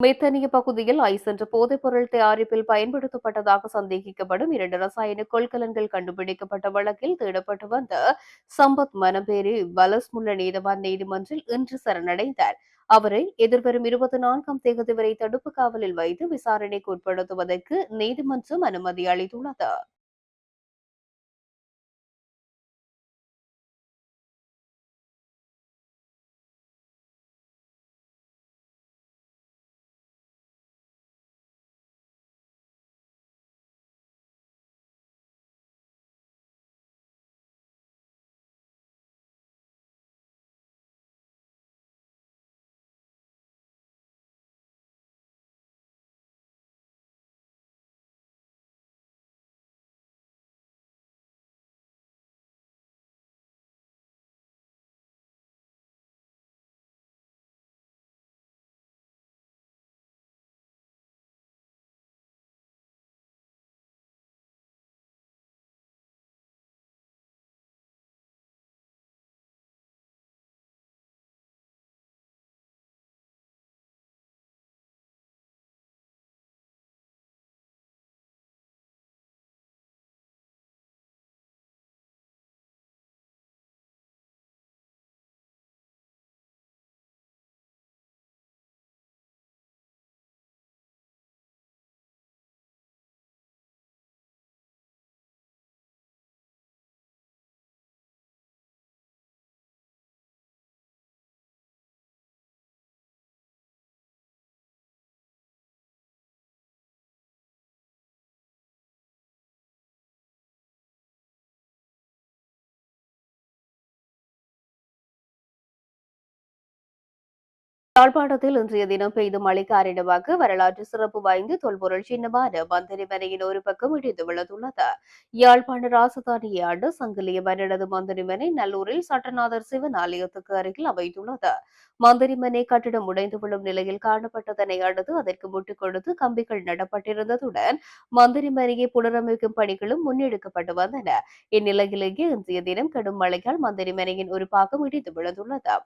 மெத்தனிய பகுதியில் ஐஸ் என்ற போதைப்பொருள் தயாரிப்பில் பயன்படுத்தப்பட்டதாக சந்தேகிக்கப்படும் 2 ரசாயன கொள்கலன்கள் கண்டுபிடிக்கப்பட்ட வழக்கில் தேடப்பட்டு வந்த சம்பத் மனம்பேரி வலஸ்முல்ல நீதவான் நீதிமன்றில் இன்று சரணடைந்தார். அவரை எதிர்வரும் 24ஆம் தேதி வரை தடுப்பு காவலில் வைத்து விசாரணைக்கு உட்படுத்துவதற்கு நீதிமன்றம் அனுமதி அளித்துள்ளது. யாழ்ப்பாணத்தில் இன்றைய தினம் பெய்த மழை காரணமாக வரலாற்று சிறப்பு வாய்ந்த தொல்பொருள் சின்னமான மந்திரிமனையின் ஒரு பக்கம் இடிந்து விழுந்துள்ளது. யாழ்ப்பாண ராசதானியை ஆண்டு சங்கிலிய மன்னனது மந்திரிமனை நல்லூரில் சட்டநாதர் சிவன் ஆலயத்துக்கு அருகில் அமைந்துள்ளது. மந்திரிமனை கட்டிடம் உடைந்து விழும் நிலையில் காணப்பட்டதனை அடுத்து அதற்கு முட்டுக் கொடுத்து கம்பிகள் நடப்பட்டிருந்ததுடன் மந்திரிமனையை புனரமைக்கும் பணிகளும் முன்னெடுக்கப்பட்டு வந்தன. இந்நிலையிலேயே இன்றைய தினம் கடும் மழையால் மந்திரிமனையின் ஒரு பாகம் இடிந்து விழுந்துள்ளது.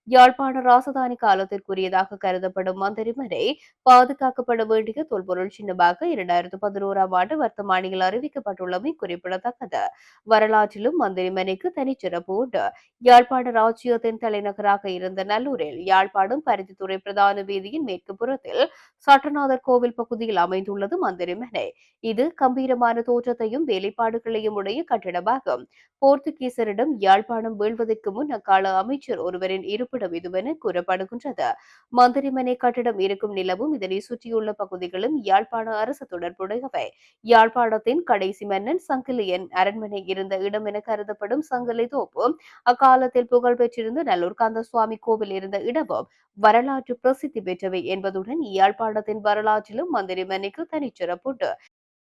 யாழ்ப்பாண ராசதானி காலத்திற்குரியதாக கருதப்படும் மந்திரிமனை பாதுகாக்கப்பட வேண்டிய தொல்பொருள் சின்னமாக 2011ஆம் ஆண்டு வர்த்தமானியில் அறிவிக்கப்பட்டுள்ளமை குறிப்பிடத்தக்கது. வரலாற்றிலும் மந்திரிமனைக்கு தனிச்சிறப்பு உண்டு. யாழ்ப்பாண ராஜ்ஜியத்தின் தலைநகராக இருந்த நல்லூரில் யாழ்ப்பாணம் பருத்தித்துறை பிரதான வீதியின் மேற்கு புறத்தில் சட்டநாதர் கோவில் பகுதியில் அமைந்துள்ளது மந்திரிமனை. இது கம்பீரமான தோற்றத்தையும் வேலைப்பாடுகளையும் உடைய கட்டிடமாகும். போர்த்துகீசரிடம் யாழ்ப்பாணம் வீழ்வதற்கு முன் அக்கால அமைச்சர் ஒருவரின் இருப்பிடம் இதுவென கூறப்படுகின்றது. மந்திரிமனை கட்டிடம் இருக்கும் நிலவும் இதனை சுற்றியுள்ள பகுதிகளும் யாழ்ப்பாண அரசு தொடர்புடையவை. யாழ்ப்பாணத்தின் கடைசி மன்னன் சங்கிலியன் அரண்மனை இருந்த இடம் என கருதப்படும் சங்கிலி தோப்பு அக்காலத்தில் புகழ் பெற்றிருந்த நல்லூர் கந்தசுவாமி கோவில் இருந்த இடமும் வரலாற்று பிரசித்தி பெற்றவை என்பதுடன் யாழ்ப்பாணத்தின் வரலாற்றிலும் மந்திரிமனைக்கு தனிச்சிறப்புண்டு.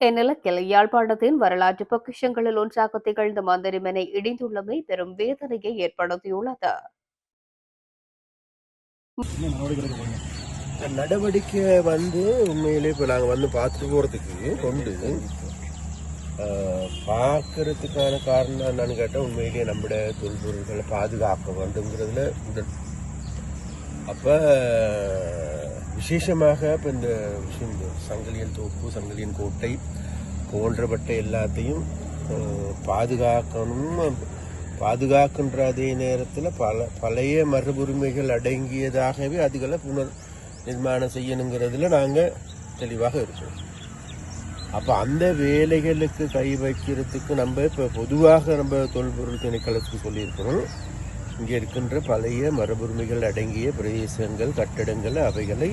இந்நிலையில் யாழ்ப்பாணத்தின் வரலாற்று பொக்கிஷங்களில் ஒன்றாக திகழ்ந்த மந்திரிமனை இடிந்துள்ளமை பெரும் வேதனையை ஏற்படுத்தியுள்ளது. நடவடிக்கை உண்மையிலே இப்போ நாங்கள் பார்த்துட்டு போகிறதுக்கு கொண்டு பார்க்கறதுக்கான காரணம் என்னன்னு கேட்டால் உண்மையிலேயே நம்முடைய தொல்பொருள்களை பாதுகாக்க வேண்டுங்கிறதுல உடன். அப்போ விசேஷமாக இப்போ இந்த விஷயம் சங்கிலியன் தோப்பு சங்கிலியன் கோட்டை போன்றப்பட்ட எல்லாத்தையும் பாதுகாக்கின்ற அதே நேரத்தில் பழைய மரபுரிமைகள் அடங்கியதாகவே அதுகளை புனர் நிர்மாணம் செய்யணுங்கிறதுல நாங்கள் தெளிவாக இருக்கோம். அப்போ அந்த வேலைகளுக்கு கை வைக்கிறதுக்கு நம்ம இப்போ பொதுவாக நம்ம தொல்பொருள் திணைக்களத்துக்கு சொல்லியிருக்கிறோம். இங்கே இருக்கின்ற பழைய மரபுரிமைகள் அடங்கிய பிரதேசங்கள் கட்டடங்கள் அவைகளை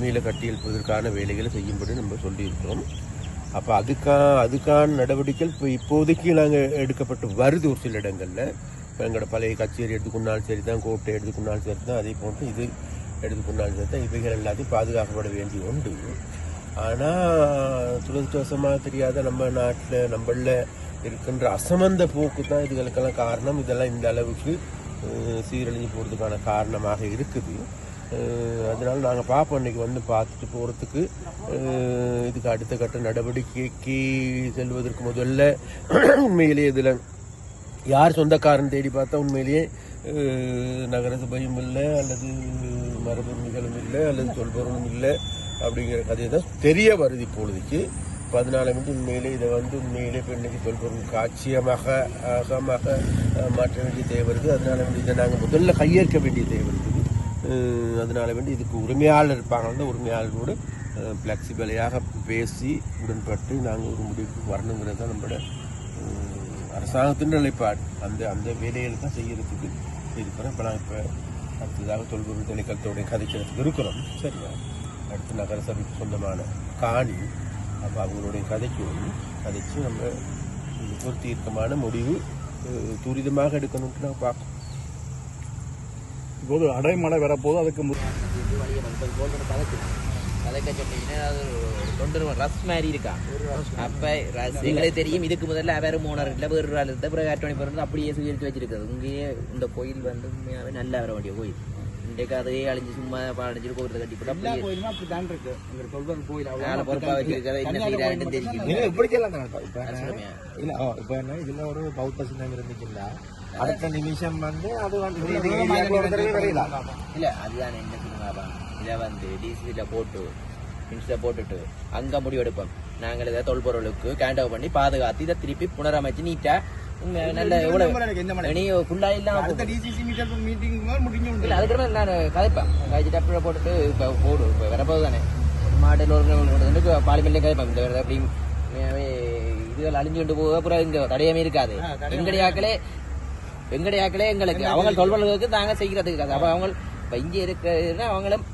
மீள கட்டியெழுப்பதற்கான வேலைகளை செய்யும்படி நம்ம சொல்லியிருக்கிறோம். அப்போ அதுக்கான நடவடிக்கைகள் இப்போ இப்போதைக்கு நாங்கள் எடுக்கப்பட்டு வருது. ஒரு சில இடங்களில் இப்போ எங்களோட பழைய கச்சேரி எடுத்துக்கொண்டாலும் சரி தான், கோட்டை எடுத்துக்கொண்டாலும் சரி தான், அதே போன்று இது எடுத்துக்கொண்டாலும் சரி தான், இவைகள் எல்லாத்தையும் பாதுகாக்கப்பட வேண்டிய உண்டு. ஆனால் துரதிருஷ்டவசமாக தெரியாத நம்ம நாட்டில் நம்மள இருக்கின்ற அசமந்த போக்கு தான் இதுகளுக்கெல்லாம் காரணம். இதெல்லாம் இந்த அளவுக்கு சீரழிஞ்சு போகிறதுக்கான காரணமாக இருக்குது. அதனால நாங்கள் பார்ப்போம். இன்னைக்கு பார்த்துட்டு போகிறதுக்கு இதுக்கு அடுத்த கட்ட நடவடிக்கைக்கு செல்வதற்கு முதல்ல உண்மையிலேயே இதில் யார் சொந்தக்காரன் தேடி பார்த்தா உண்மையிலேயே நகரசபையும் இல்லை அல்லது மரபுரிமைகளும் இல்லை அல்லது தொல்பொருளும் இல்லை அப்படிங்கிற கதையை தான் தெரிய வருது இப்பொழுதுக்கு. அதனால உண்மையிலே இதை உண்மையிலே பெண்ணுக்கு தொல்பொருள் காட்சியமாக மாற்ற வேண்டிய தேவை இருக்குது. அதனால இதை நாங்கள் முதல்ல கையேற்க வேண்டிய தேவை இருக்குது. அதனால இதுக்கு உரிமையாளர் இருப்பாங்க, உரிமையாளரோடு ஃப்ளெக்சிபிளையாக பேசி உடன்பட்டு நாங்கள் ஒரு முடிவுக்கு வரணுங்கிறது தான் நம்மளோட அரசாங்கத்தின் நிலைப்பாடு. அந்த வேலையில் தான் செய்யறதுக்கு இருக்கிறோம். இப்போ நாங்கள் இப்போ அடுத்ததாக தொல்பொருள் திணைக்களத்தோடைய கதைக்கிறதுக்கு இருக்கிறோம். சரியா, அடுத்து நகர சபைக்கு சொந்தமான காணி. அப்போ அவங்களுடைய கதைச்சு நம்ம ஒரு தீர்க்கமான முடிவு துரிதமாக எடுக்கணும்ட்டு நாங்கள் பார்க்கணும். இப்போது அடைமழை வரப்போது அதுக்கு கதைக்க சொன்னீங்கன்னா அது தொண்டர் ரஸ் மாதிரி இருக்கா. அப்போ எங்களுக்கு தெரியும் இதுக்கு முதல்ல வேறு மூணார் இல்லை வேறு ஆள் இருந்தால் பிறகு ஆட்டோனி பிறந்து அப்படியே சுயரித்து வச்சிருக்காது. இங்கேயே இந்த கோயில் உண்மையாகவே நல்லா வர வேண்டிய கோயில். இன்றைக்கு அதையே அழிஞ்சு சும்மா அழிஞ்சு கோயிலை கட்டி போட்டு அப்படியே பொறுப்பாக வச்சிருக்காது. என்ன செய்யறாருன்னு தெரியும். இப்போ என்ன இதுல ஒரு பௌத்த சின்னம் இருந்துச்சுன்னா அடுத்த நிமிஷம் அது இல்லை அதுதான் என்ன சொல்லுங்க. இதை டிசில போட்டுட்டு அங்கே முடிவெடுப்போம். நாங்கள் இதை தொல்பொருளுக்கு கேண்டவ் பண்ணி பாதுகாத்து இதை திருப்பி புனரமைச்சு நீட்டா நல்ல எவ்வளவு ஃபுல்லா இல்லாம அதுக்கு நான் கதைப்பேன். கதைச்சிட்டு அப்படியே போட்டுட்டு இப்போ இப்போ வரப்போது தானே மாடல் ஒரு பாலிமெண்ட்லையும் கதைப்பேன். இந்த அப்படி இதுகள் அழிஞ்சு கொண்டு போக அப்புறம் இங்க தடையமே இருக்காது. எங்கடையாக்களே எங்களுக்கு அவங்க தொல்பொருளுக்கு தாங்க செய்கிறதுக்கு அப்ப அவங்க இப்ப இங்க இருக்கிற அவங்களும்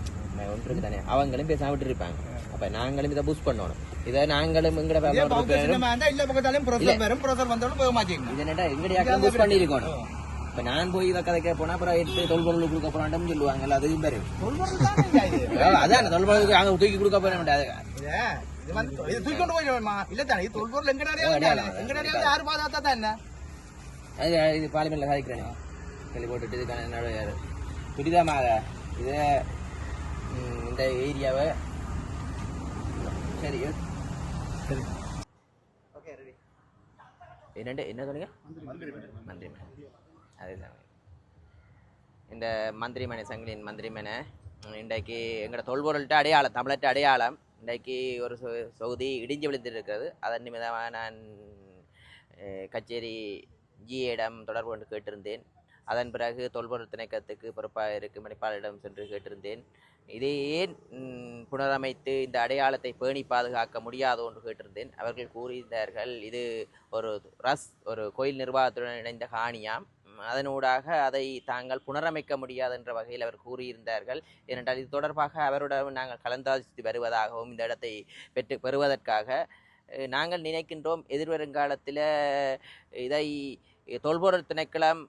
ஒன்று இருக்கு தானே அவங்களும் பேசாம விட்டு இருப்பாங்க. அப்ப நாங்களும் இதை பூஸ்ட் பண்ணணும். இதை நாங்களும் எங்கட பூஸ்ட் பண்ணிருக்கணும். இப்ப நான் போய் இதை கதைக்க போனா அப்புறம் எடுத்து தொல்பொருள் கொடுக்க போறான்னு சொல்லுவாங்கல்ல. அதுவும் பேரு அதான் தொல்பொருளுக்கு அங்க தூக்கி கொடுக்க போற மாட்டாது. இது பார்லிமெண்ட்ல கதைக்கிறேன் சொல்லி போட்டுட்டு இதுக்கான துரிதமாக இதை இந்த ஏரியாவை சரி என்ன சொன்னீங்க? மந்திரிமனை. அதுதான் இந்த மந்திரிமனை சங்கிலின் மந்திரிமனை இன்றைக்கு எங்களோட தொல்பொருள்கிட்ட அடையாளம் தமிழற்ற அடையாளம் இன்றைக்கு ஒரு தொகுதி இடிஞ்சு விழுந்திருக்கிறது. அதன் நிமித்தமாக நான் கச்சேரி ஜியிடம் தொடர்பு கொண்டு கேட்டிருந்தேன். அதன் பிறகு தொல்பொருள் திணைக்கத்துக்கு பொறுப்பாக இருக்கும் மணிப்பாளரிடம் சென்று கேட்டிருந்தேன். இதை ஏன் புனரமைத்து இந்த அடையாளத்தை பேணி பாதுகாக்க முடியாது என்று கேட்டிருந்தேன். அவர்கள் கூறியிருந்தார்கள் இது ஒரு கோயில் நிர்வாகத்துடன் இணைந்த காணியாம், அதனூடாக அதை தாங்கள் புனரமைக்க முடியாது என்ற வகையில் அவர் கூறியிருந்தார்கள். ஏனென்றால் இது தொடர்பாக அவருடன் நாங்கள் கலந்தாலோசித்து வருவதாகவும் இந்த இடத்தை பெறுவதற்காக நாங்கள் நினைக்கின்றோம். எதிர்வருங்காலத்தில் இதை தொல்பொருள் திணைக்களம்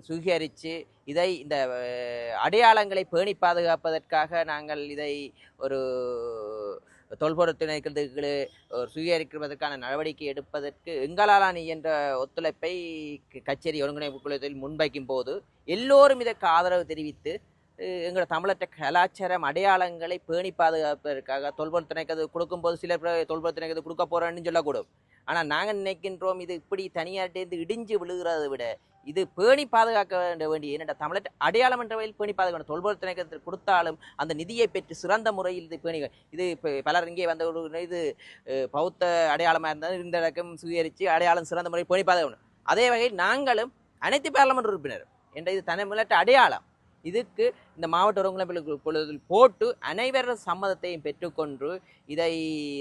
சுகீகரித்து இதை இந்த அடையாளங்களை பேணி பாதுகாப்பதற்காக நாங்கள் இதை ஒரு தொல்பொருள் திணைக்களத்துக்கு சுகீகரிப்பதற்கான நடவடிக்கை எடுப்பதற்கு எங்களால் என்ற ஒத்துழைப்பை கச்சேரி ஒருங்கிணைப்பு குழுவில் முன்வைக்கும் போது எல்லோரும் இதற்கு ஆதரவு தெரிவித்து எங்களோட தமிழற்ற கலாச்சாரம் அடையாளங்களை பேணி பாதுகாப்பதற்காக தொல்பொருள் திணைக்களத்து கொடுக்கும்போது சில தொல்பொருள் திணைக்களத்து கொடுக்க போறேன்னு சொல்லக்கூடும். ஆனால் நாங்கள் நினைக்கின்றோம் இது இப்படி தனியாட்டேந்து இடிஞ்சு விழுகிறதை விட இது பேணி பாதுகாக்க வேண்டிய என்னென்ன தமிழ் அடையாளம் என்ற வகையில் பேணி பாதுகாக்கணும். தொல்பொருள் திணைக்களத்தில் கொடுத்தாலும் அந்த நிதியை பெற்று சிறந்த முறையில் இது பேணி இது இப்போ பலர் இங்கே வந்த ஒரு இது பௌத்த அடையாளமாக இருந்தாலும் இந்த இடக்கம் சுவீகரித்து அடையாளம் சிறந்த முறையில் பேணி பாதுகாக்கணும். அதே வகையில் நாங்களும் அனைத்து பார்லமெண்ட் உறுப்பினரும் என்ற இது தமிழற்ற அடையாளம் இதுக்கு இந்த மாவட்ட ஒருங்கிணைப்பு பொழுதில் போட்டு அனைவரது சம்மதத்தையும் பெற்றுக்கொண்டு இதை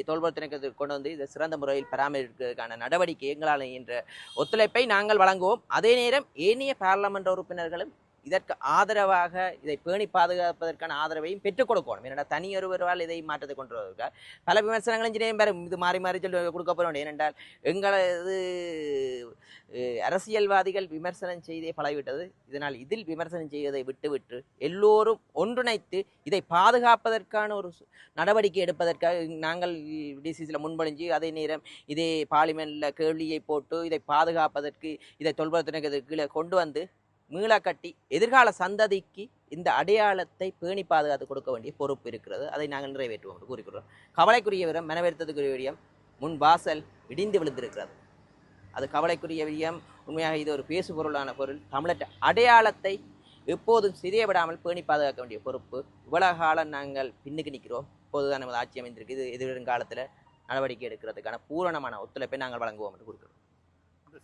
தொல்பொருள் திணைக்களத்துக்கு கொண்டு வந்து இதை சிறந்த முறையில் பராமரிப்பதற்கான நடவடிக்கை எங்களால் என்ற ஒத்துழைப்பை நாங்கள் வழங்குவோம். அதே நேரம் ஏனைய பாராளுமன்ற உறுப்பினர்களும் இதற்கு ஆதரவாக இதை பேணி பாதுகாப்பதற்கான ஆதரவையும் பெற்றுக் கொடுக்கணும். ஏனென்றால் தனியொருவரால் இதை மாற்றத்தை கொண்டு வருவதற்காக பல விமர்சனங்களும் இது மாறி மாறி சொல்லி கொடுக்கப்படும். ஏனென்றால் எங்களது அரசியல்வாதிகள் விமர்சனம் செய்தே பழகிவிட்டது. இதனால் இதில் விமர்சனம் செய்வதை விட்டுவிட்டு எல்லோரும் ஒன்றிணைத்து இதை பாதுகாப்பதற்கான ஒரு நடவடிக்கை எடுப்பதற்காக நாங்கள் டிசிசியில் முன்மொழிஞ்சு அதே நேரம் இதே பார்லிமெண்ட்டில் கேள்வியை போட்டு இதை பாதுகாப்பதற்கு இதை தொல்பொருள் திணைக்களத்துக்கு கீழே கொண்டு வந்து மீள கட்டி எதிர்கால சந்ததிக்கு இந்த அடையாளத்தை பேணி பாதுகாத்து கொடுக்க வேண்டிய பொறுப்பு இருக்கிறது. அதை நாங்கள் நிறைவேற்றுவோம் என்று கூறிக்கொள்கிறோம். கவலைக்குரிய விடம் மனவருத்தத்துக்குரிய விடயம் முன் வாசல் இடிந்து விழுந்திருக்கிறது. அது கவலைக்குரிய விடயம். உண்மையாக இது ஒரு பேசு பொருளான பொருள். தமிழற்ற அடையாளத்தை எப்போதும் சிறிய விடாமல் பேணி பாதுகாக்க வேண்டிய பொறுப்பு இவ்வளவு காலம் நாங்கள் பின்னுக்கு நிற்கிறோம். இப்போதுதான் நமது ஆட்சி அமைந்திருக்கு. இது எதிர்காலத்தில் நடவடிக்கை எடுக்கிறதுக்கான பூரணமான ஒத்துழைப்பை நாங்கள் வழங்குவோம் என்று கொடுக்கிறோம்.